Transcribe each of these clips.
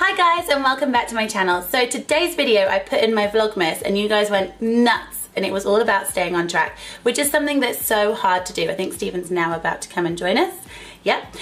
Hi guys, and welcome back to my channel. So today's video I put in my Vlogmas and you guys went nuts, and it was all about staying on track, which is something that's so hard to do. I think Stephen's now about to come and join us. Yep.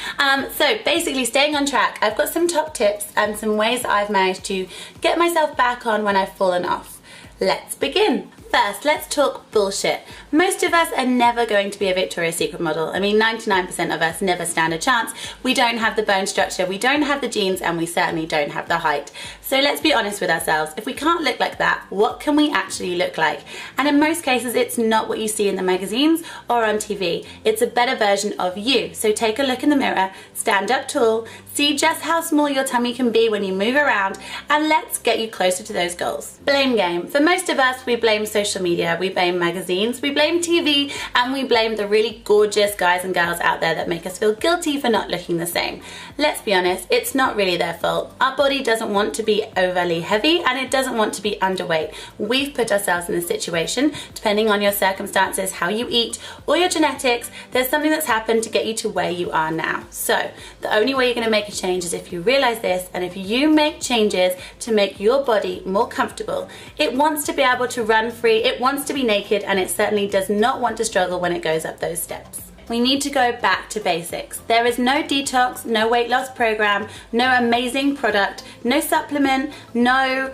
So basically staying on track, I've got some top tips and some ways that I've managed to get myself back on when I've fallen off. Let's begin. First, let's talk bullshit. Most of us are never going to be a Victoria's Secret model. I mean, 99% of us never stand a chance. We don't have the bone structure, we don't have the genes, and we certainly don't have the height. So let's be honest with ourselves. If we can't look like that, what can we actually look like? And in most cases, it's not what you see in the magazines or on TV. It's a better version of you. So take a look in the mirror, stand up tall, see just how small your tummy can be when you move around, and let's get you closer to those goals. Blame game. For most of us, we blame social media, we blame magazines, we blame TV, and we blame the really gorgeous guys and girls out there that make us feel guilty for not looking the same. Let's be honest, it's not really their fault. Our body doesn't want to be overly heavy and it doesn't want to be underweight. We've put ourselves in this situation. Depending on your circumstances, how you eat, or your genetics, there's something that's happened to get you to where you are now. So the only way you're going to make a change is if you realize this, and if you make changes to make your body more comfortable. It wants to be able to run free, it wants to be naked, and it certainly does not want to struggle when it goes up those steps. We need to go back to basics. There is no detox, no weight loss program, no amazing product, no supplement, no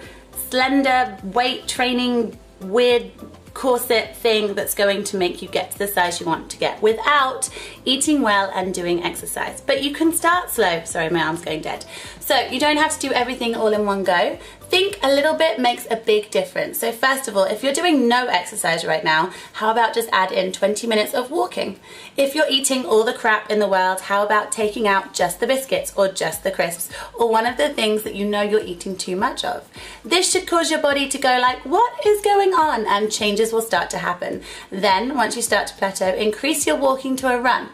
slender weight training weird corset thing that's going to make you get to the size you want to get without eating well and doing exercise. But you can start slow. Sorry, my arm's going dead. So you don't have to do everything all in one go. Think a little bit makes a big difference. So first of all, if you're doing no exercise right now, how about just add in 20 minutes of walking? If you're eating all the crap in the world, how about taking out just the biscuits or just the crisps or one of the things that you know you're eating too much of? This should cause your body to go like, what is going on? And changes will start to happen. Then once you start to plateau, increase your walking to a run.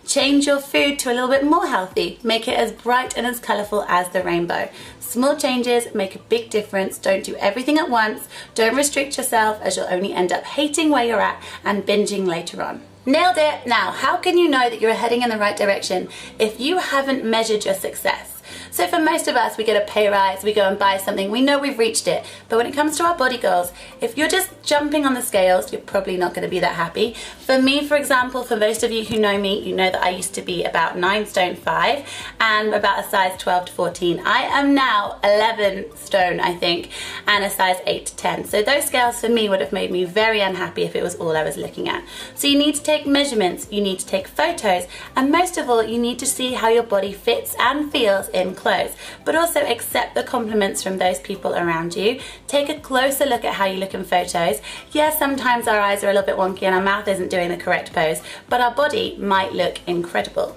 Change your food to a little bit more healthy. Make it as bright and as colourful as the rainbow. Small changes make a big difference. Don't do everything at once. Don't restrict yourself, as you'll only end up hating where you're at and binging later on. Nailed it! Now, how can you know that you're heading in the right direction if you haven't measured your success? So for most of us, we get a pay rise, we go and buy something, we know we've reached it. But when it comes to our body goals, if you're just jumping on the scales, you're probably not going to be that happy. For me, for example, for most of you who know me, you know that I used to be about 9 stone 5 and about a size 12 to 14. I am now 11 stone, I think, and a size 8 to 10. So those scales for me would have made me very unhappy if it was all I was looking at. So you need to take measurements, you need to take photos, and most of all, you need to see how your body fits and feels in clothes, but also accept the compliments from those people around you. Take a closer look at how you look in photos. Yes, sometimes our eyes are a little bit wonky and our mouth isn't doing the correct pose, but our body might look incredible.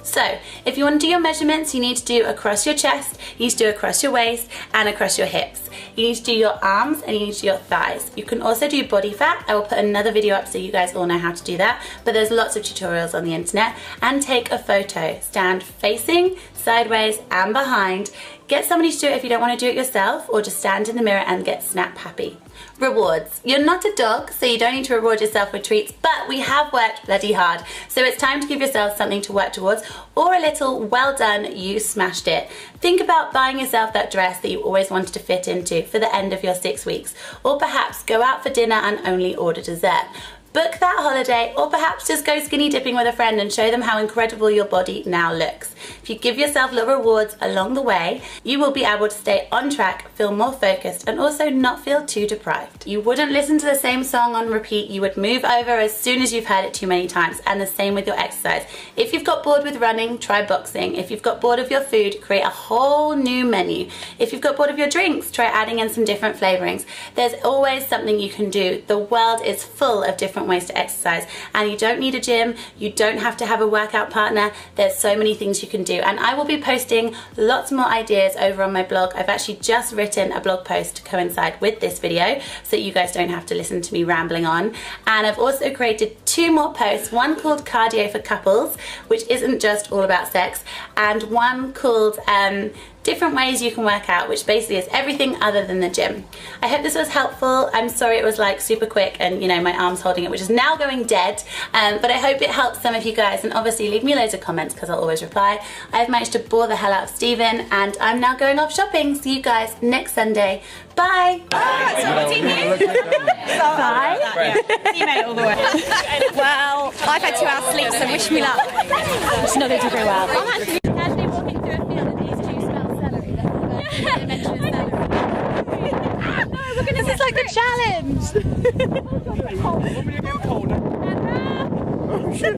So, if you want to do your measurements, you need to do across your chest, you need to do across your waist, and across your hips. You need to do your arms, and you need to do your thighs. You can also do body fat. I will put another video up so you guys all know how to do that, but there's lots of tutorials on the internet. And take a photo. Stand facing, sideways, and behind. Get somebody to do it if you don't want to do it yourself, or just stand in the mirror and get snap happy. Rewards. You're not a dog, so you don't need to reward yourself with treats, but we have worked bloody hard. So it's time to give yourself something to work towards, or a little well done, you smashed it. Think about buying yourself that dress that you always wanted to fit into for the end of your 6 weeks, or perhaps go out for dinner and only order dessert. Book that holiday, or perhaps just go skinny dipping with a friend and show them how incredible your body now looks. If you give yourself little rewards along the way, you will be able to stay on track, feel more focused, and also not feel too deprived. You wouldn't listen to the same song on repeat, you would move over as soon as you've heard it too many times, and the same with your exercise. If you've got bored with running, try boxing. If you've got bored of your food, create a whole new menu. If you've got bored of your drinks, try adding in some different flavorings. There's always something you can do. The world is full of different ways to exercise, and you don't need a gym, you don't have to have a workout partner. There's so many things you can do, and I will be posting lots more ideas over on my blog. I've actually just written a blog post to coincide with this video so you guys don't have to listen to me rambling on, and I've also created 2 more posts, one called Cardio for Couples, which isn't just all about sex, and one called different ways you can work out, which basically is everything other than the gym. I hope this was helpful. I'm sorry it was like super quick and you know my arm's holding it, which is now going dead, but I hope it helps some of you guys, and obviously leave me loads of comments because I'll always reply. I've managed to bore the hell out of Stephen and I'm now going off shopping. See you guys next Sunday. Bye! Bye! See you made it all the way. Well, I've had 2 hours sleep, so wish me luck. It's not going to do very well. I'm actually casually walking through a field and these two smell celery. This is like the challenge!